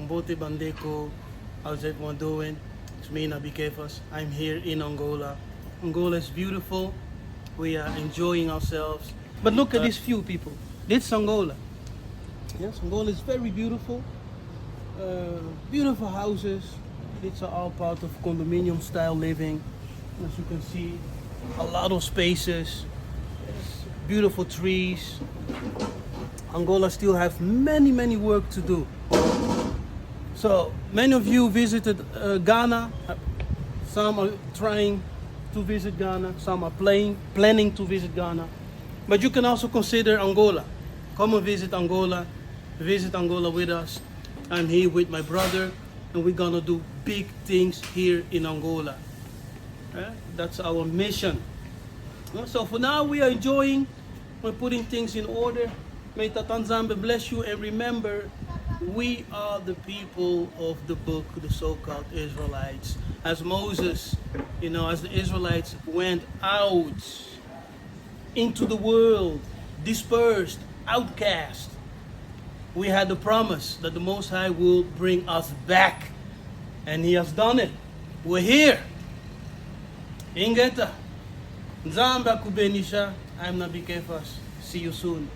Mbote Bandeko. How's everyone doing? It's me, Nabi Kefas. I'm here in Angola. Angola is beautiful. We are enjoying ourselves. But look at these few people. This is Angola. Yes, Angola is very beautiful. Beautiful houses. These are all part of condominium style living. As you can see, a lot of spaces. Yes, beautiful trees. Angola still have many work to do. So many of you visited Ghana. Some are trying to visit Ghana. Some are planning to visit Ghana. But you can also consider Angola. Come and visit Angola. Visit Angola with us. I'm here with my brother, and we're gonna do big things here in Angola. That's our mission. So for now, we are enjoying. We're putting things in order. May Tatanzambe bless you, and remember, we are the people of the book, the so-called Israelites. As Moses, as the Israelites went out into the world, dispersed, outcast, we had the promise that the Most High will bring us back. And He has done it. We're here. Ingeta. Nzamba kubenisha. I'm Nabi Kefas. See you soon.